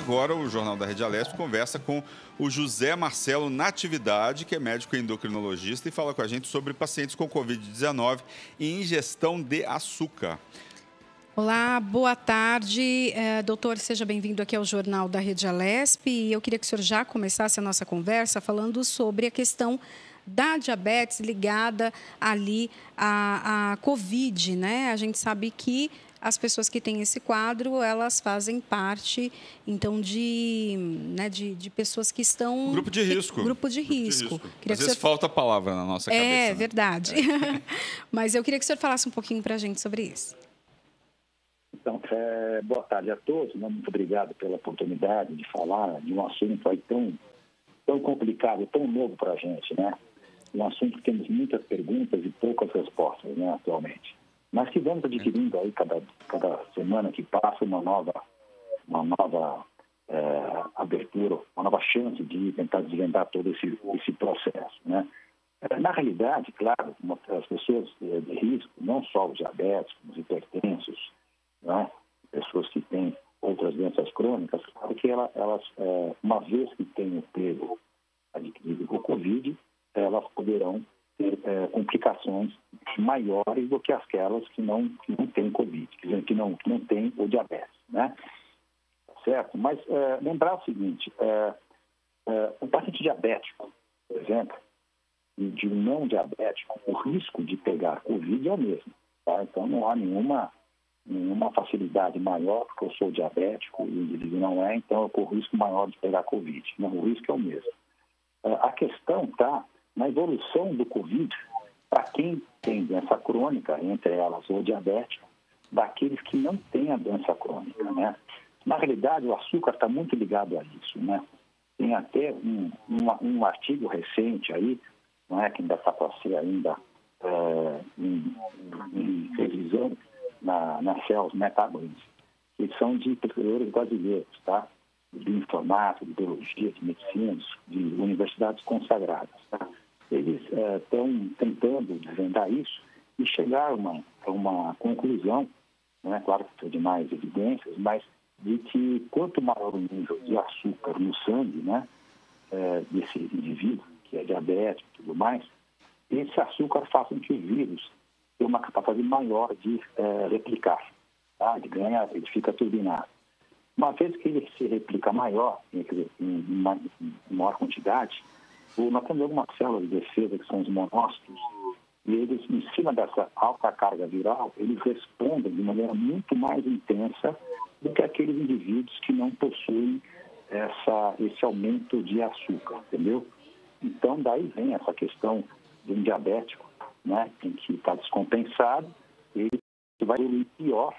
Agora, o Jornal da Rede Alesp conversa com o José Marcelo Natividade, que é médico endocrinologista, e fala com a gente sobre pacientes com Covid-19 e ingestão de açúcar. Olá, boa tarde. Doutor, seja bem-vindo aqui ao Jornal da Rede Alesp. E eu queria que o senhor já começasse a nossa conversa falando sobre a questão da diabetes ligada ali à Covid, né? A gente sabe que as pessoas que têm esse quadro, elas fazem parte, então, de pessoas que estão... Grupo de risco. Grupo de risco. Às vezes falta a palavra na nossa cabeça. É verdade. Mas eu queria que o senhor falasse um pouquinho para a gente sobre isso. Então, boa tarde a todos. Muito obrigado pela oportunidade de falar de um assunto aí tão complicado, tão novo para a gente, né? Um assunto que temos muitas perguntas e poucas respostas, né, atualmente. Mas que vamos adquirindo aí cada semana que passa uma nova abertura, uma nova chance de tentar desvendar todo esse processo, né? Na realidade, claro, as pessoas de risco, não só os diabéticos, os hipertensos, né, pessoas que têm outras doenças crônicas, claro que elas uma vez que tenham pego adquirido o Covid, elas poderão ter complicações maiores do que aquelas que não têm Covid, que não têm o diabetes, né? Certo? Mas lembrar o seguinte, o paciente diabético, por exemplo, e de um não diabético, o risco de pegar Covid é o mesmo, tá? Então não há nenhuma facilidade maior, porque eu sou diabético e o indivíduo não é, então eu corro risco maior de pegar Covid. Não, o risco é o mesmo. A questão está na evolução do Covid para quem tem doença crônica, entre elas o diabético, daqueles que não têm a doença crônica, né? Na realidade, o açúcar está muito ligado a isso, né? Tem até um artigo recente aí, não é, que ainda está para ser ainda em revisão na Cells Metabolism, que são de pesquisadores brasileiros, tá? De informática, de biologia, de medicina, de universidades consagradas, tá? Eles estão tentando desvendar isso e chegar a uma conclusão, né? Claro que precisa de mais evidências, mas de que quanto maior o nível de açúcar no sangue, né, desse indivíduo, que é diabético e tudo mais, esse açúcar faz com que o vírus tenha uma capacidade maior de replicar, tá? De ganhar, ele fica turbinado. Uma vez que ele se replica maior, em maior quantidade, nós temos algumas células de defesa, que são os monócitos, e eles, em cima dessa alta carga viral, eles respondem de maneira muito mais intensa do que aqueles indivíduos que não possuem esse aumento de açúcar, entendeu? Então, daí vem essa questão de um diabético, né, em que está descompensado, ele vai evoluir pior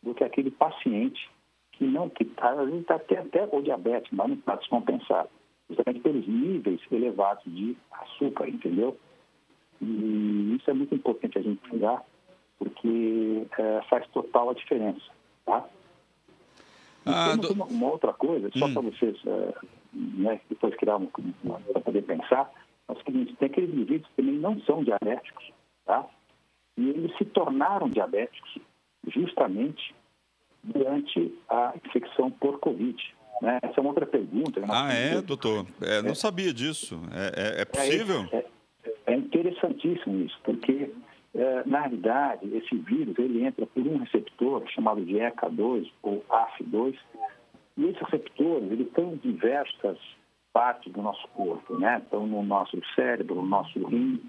do que aquele paciente que está, às vezes está até o diabetes, mas não está descompensado, justamente pelos níveis elevados de açúcar, entendeu? E isso é muito importante a gente pegar, porque faz total a diferença, tá? Temos uma outra coisa, só para vocês depois criar para poder pensar, é o seguinte: tem aqueles indivíduos que também não são diabéticos, tá? E eles se tornaram diabéticos justamente durante a infecção por Covid, né? Essa é uma outra pergunta. Doutor? Não sabia disso. É possível? É interessantíssimo isso, porque, na realidade, esse vírus ele entra por um receptor chamado de ECA2 ou AF2, e esses receptores eles estão em diversas partes do nosso corpo, né? Estão no nosso cérebro, no nosso rim,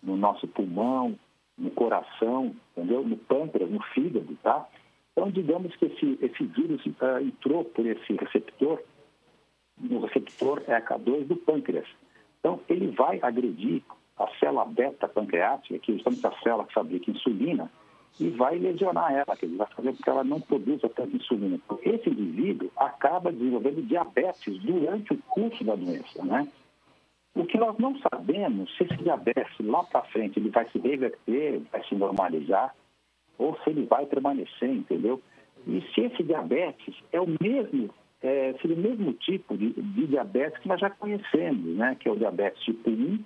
no nosso pulmão, no coração, entendeu? No pâncreas, no fígado, tá? Então, digamos que esse vírus entrou por esse receptor, no receptor ECA2 do pâncreas. Então, ele vai agredir a célula beta-pancreática, que é justamente a célula que fabrica insulina, e vai lesionar ela, que vai fazer com que ela não produza tanta insulina. Então, esse indivíduo acaba desenvolvendo diabetes durante o curso da doença, né? O que nós não sabemos se esse diabetes lá para frente ele vai se reverter, vai se normalizar, ou se ele vai permanecer, entendeu? E se esse diabetes é o mesmo tipo de diabetes que nós já conhecemos, né? Que é o diabetes tipo 1,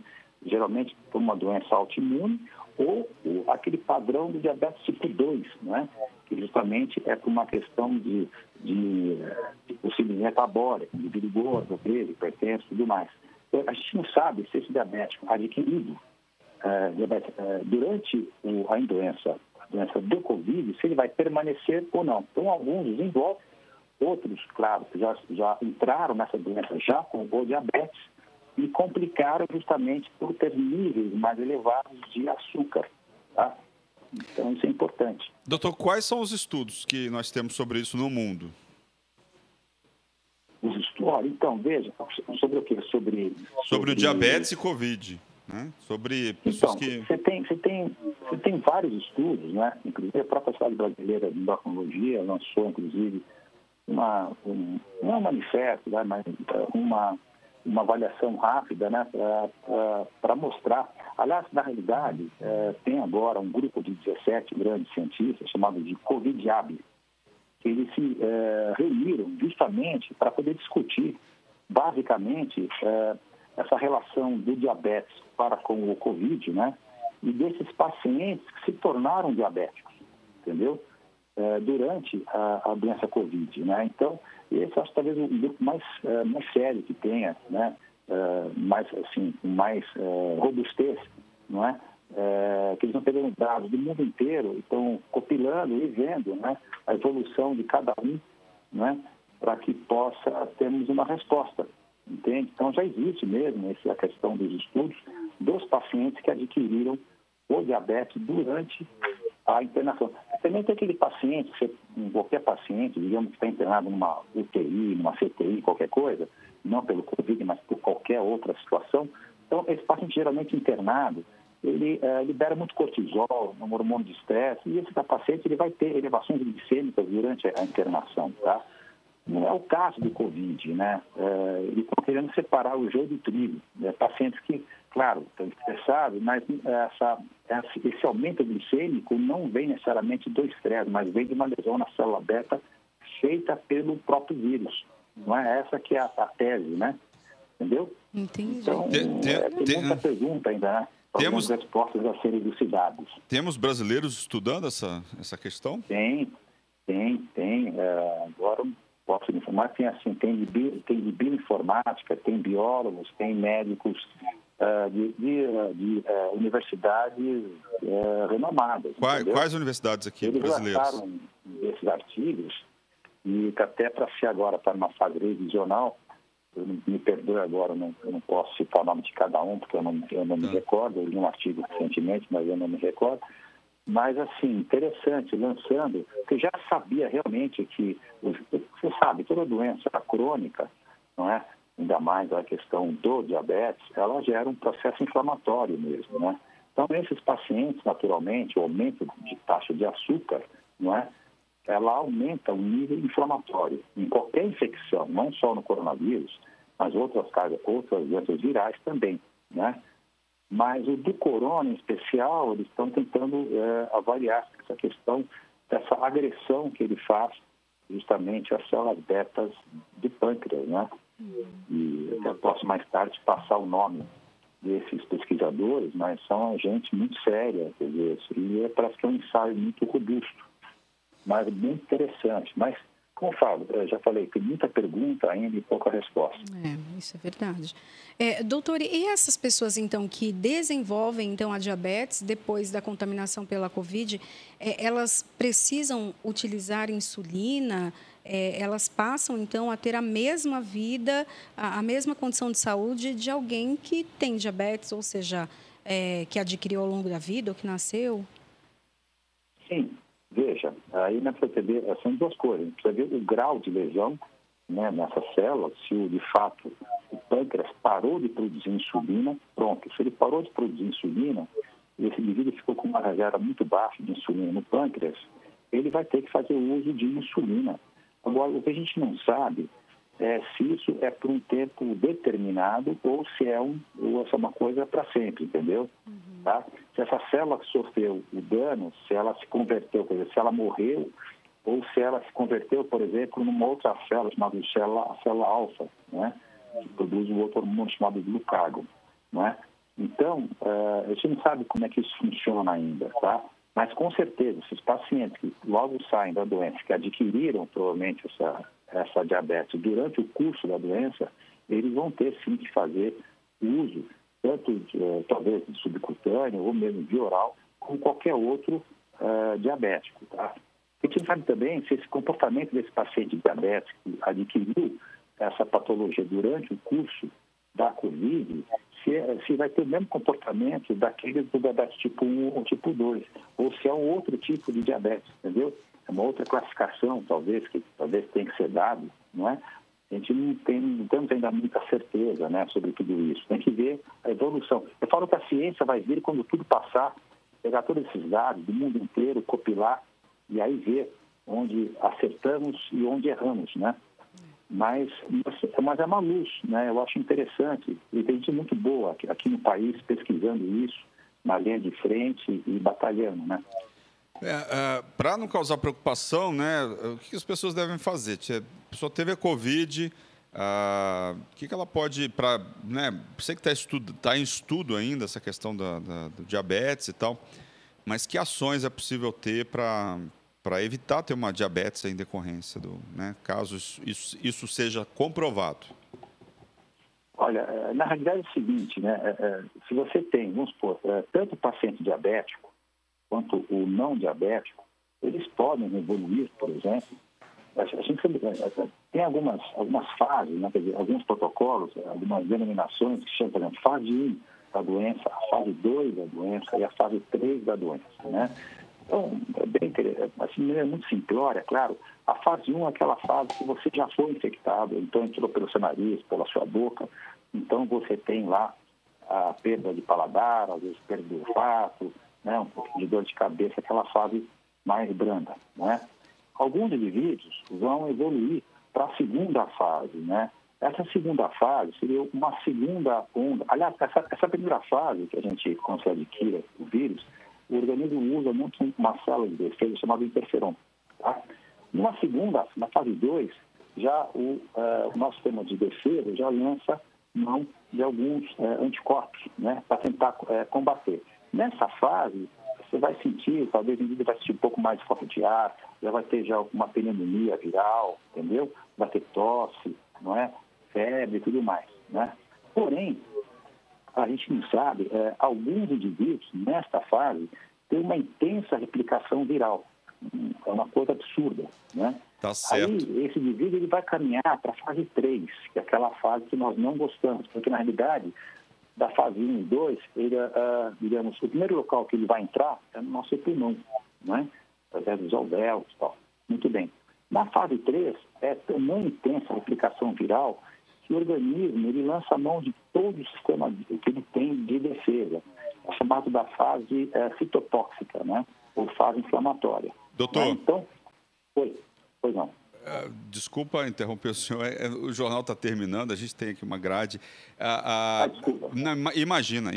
geralmente por uma doença autoimune, ou aquele padrão do diabetes tipo 2, né? Que justamente é por uma questão de de possível metabólica, de gordo, obeso, hipertenso e tudo mais. Então, a gente não sabe se esse diabético adquirido durante a doença do Covid, se ele vai permanecer ou não. Então, alguns desenvolvem, outros, claro, já entraram nessa doença já com o diabetes e complicaram justamente por ter níveis mais elevados de açúcar, tá? Então, isso é importante. Doutor, quais são os estudos que nós temos sobre isso no mundo? Os estudos, então, veja, sobre o quê? Sobre o diabetes e Covid, né? Sobre pessoas que... Você tem vários estudos, né? Inclusive a própria Sociedade Brasileira de Endocrinologia lançou, inclusive, não é um manifesto, né? Mas uma avaliação rápida, né? Para mostrar. Aliás, na realidade, tem agora um grupo de 17 grandes cientistas chamado de Covidiab, que eles se reuniram justamente para poder discutir, basicamente, essa relação do diabetes para com o Covid, né? E desses pacientes que se tornaram diabéticos, entendeu? Durante a doença Covid, né? Então, esse acho talvez o grupo mais sério que tenha, né? Mais robustez, não é? Que eles estão pegando dados do mundo inteiro e estão compilando e vendo, né, a evolução de cada um, né, para que possa termos uma resposta, entende? Então, já existe mesmo a questão dos estudos dos pacientes que adquiriram o diabetes durante a internação. Também tem aquele paciente, qualquer paciente, digamos que está internado numa UTI, numa CTI, qualquer coisa, não pelo Covid, mas por qualquer outra situação. Então, esse paciente geralmente internado, ele libera muito cortisol, um hormônio de estresse, e esse paciente ele vai ter elevações glicêmicas durante a internação, tá? Não é o caso do Covid, né? Eles estão querendo separar o joio do trigo. Pacientes que, claro, estão estressados, mas esse aumento glicêmico não vem necessariamente do estresse, mas vem de uma lesão na célula beta feita pelo próprio vírus. Não é essa que é a tese, né? Entendeu? Entendi. Então, tem muita pergunta ainda, né? Temos respostas a serem elucidadas. Temos brasileiros estudando essa questão? Tem. Agora posso me informar, tem de bioinformática, tem biólogos, tem médicos de universidades renomadas. Quais universidades aqui brasileiras? Eles lançaram esses artigos e até para ser agora, para uma fase revisional, me perdoe agora, eu não posso citar o nome de cada um, porque eu não me recordo. Eu li um artigo recentemente, mas eu não me recordo. Mas, assim, interessante, lançando, porque já sabia realmente que, você sabe, toda doença crônica, não é? Ainda mais a questão do diabetes, ela gera um processo inflamatório mesmo, né? Então, esses pacientes, naturalmente, o aumento de taxa de açúcar, não é? Ela aumenta o nível inflamatório em qualquer infecção, não só no coronavírus, mas outras doenças virais também, né? Mas o do corona, em especial, eles estão tentando avaliar essa questão dessa agressão que ele faz justamente às células betas do pâncreas, né? E eu posso mais tarde passar o nome desses pesquisadores, mas são gente muito séria, quer dizer, e parece que é um ensaio muito robusto, mas muito interessante. Mas, como eu falo, eu já falei, tem muita pergunta ainda e pouca resposta. Isso é verdade. Doutor, e essas pessoas, então, que desenvolvem, então, a diabetes depois da contaminação pela Covid, elas precisam utilizar insulina? Elas passam, então, a ter a mesma vida, a mesma condição de saúde de alguém que tem diabetes, ou seja, que adquiriu ao longo da vida ou que nasceu? Sim. Veja, aí nós precisa ver, são duas coisas. Precisa ver o grau de lesão, né, nessa célula, se de fato o pâncreas parou de produzir insulina, pronto. Se ele parou de produzir insulina e esse indivíduo ficou com uma reserva muito baixa de insulina no pâncreas, ele vai ter que fazer o uso de insulina. Agora, o que a gente não sabe é se isso é por um tempo determinado ou se é uma coisa para sempre, entendeu? Tá? Se essa célula sofreu o dano, se ela se converteu, quer dizer, se ela morreu, ou se ela se converteu, por exemplo, numa outra célula chamada célula alfa, né? Que produz um outro hormônio chamado glucagon, não é? Então, a gente não sabe como é que isso funciona ainda, tá? Mas, com certeza, esses pacientes que logo saem da doença, que adquiriram provavelmente essa diabetes durante o curso da doença, eles vão ter sim que fazer uso, tanto talvez de subcutâneo ou mesmo de oral, como qualquer outro diabético. Tá? A gente sabe também se esse comportamento desse paciente diabético que adquiriu essa patologia durante o curso da Covid, se vai ter o mesmo comportamento daqueles do diabetes tipo 1 ou tipo 2, ou se é um outro tipo de diabetes, entendeu? É uma outra classificação, talvez, que talvez tenha que ser dado, não é? A gente não temos ainda muita certeza, né, sobre tudo isso. Tem que ver a evolução. Eu falo que a ciência vai vir quando tudo passar, pegar todos esses dados do mundo inteiro, compilar, e aí ver onde acertamos e onde erramos, né? Mas é uma luz, né? Eu acho interessante. E tem gente muito boa aqui no país pesquisando isso, na linha de frente e batalhando, né? Para não causar preocupação, né? O que as pessoas devem fazer? A pessoa teve a Covid, o que ela pode, né? Sei que está em estudo ainda essa questão do diabetes e tal, mas que ações é possível ter para evitar ter uma diabetes em decorrência né, caso isso seja comprovado? Olha, na realidade é o seguinte, né? Se você tem, vamos supor, tanto o paciente diabético quanto o não diabético, eles podem evoluir, por exemplo. A gente tem algumas fases, né? Quer dizer, alguns protocolos, algumas denominações que chamam, por exemplo, fase 1 da doença, a fase 2 da doença e a fase 3 da doença, né? Então, é bem interessante, assim, é muito simplória, claro. A fase 1 é aquela fase que você já foi infectado, então entrou pelo seu nariz, pela sua boca, então você tem lá a perda de paladar, às vezes perda do olfato, né, um pouco de dor de cabeça, aquela fase mais branda, né? Alguns indivíduos vão evoluir para a segunda fase, né? Essa segunda fase seria uma segunda onda. Aliás, essa primeira fase que a gente consegue adquirir o vírus, o organismo usa muito uma célula de defesa chamada interferon. Tá? Na fase 2, já o nosso sistema de defesa já lança mão de alguns anticorpos, né, para tentar combater. Nessa fase, você vai sentir, talvez o indivíduo vai sentir um pouco mais de falta de ar, já vai ter já uma pneumonia viral, entendeu? Vai ter tosse, não é? Febre e tudo mais, né? Porém, a gente não sabe, alguns indivíduos, nesta fase, têm uma intensa replicação viral. É uma coisa absurda, né? Tá certo. Aí, esse indivíduo ele vai caminhar para a fase 3, que é aquela fase que nós não gostamos, porque, na realidade, da fase 1 e 2, ele, digamos, o primeiro local que ele vai entrar é no nosso pulmão, né? Através dos alvéolos e tal. Muito bem. Na fase 3, é tão intensa a replicação viral que o organismo ele lança a mão de todo o sistema que ele tem de defesa. É chamado da fase citotóxica, né? Ou fase inflamatória. Doutor. Né? Então, pois não. Desculpa interromper o senhor, o jornal está terminando, a gente tem aqui uma grade. Desculpa. Imagina.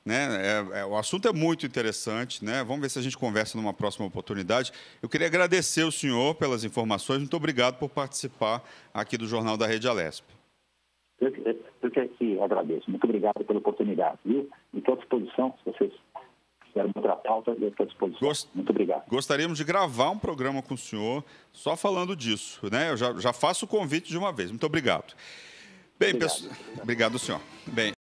Né? O assunto é muito interessante, né? Vamos ver se a gente conversa numa próxima oportunidade. Eu queria agradecer o senhor pelas informações, muito obrigado por participar aqui do Jornal da Rede Alesp. Eu que agradeço, muito obrigado pela oportunidade, viu? Estou à disposição, se vocês quiserem outra pauta, eu estou à disposição. Muito obrigado. Gostaríamos de gravar um programa com o senhor só falando disso, né? Eu já faço o convite de uma vez. Muito obrigado. Bem, obrigado, senhor. Bem.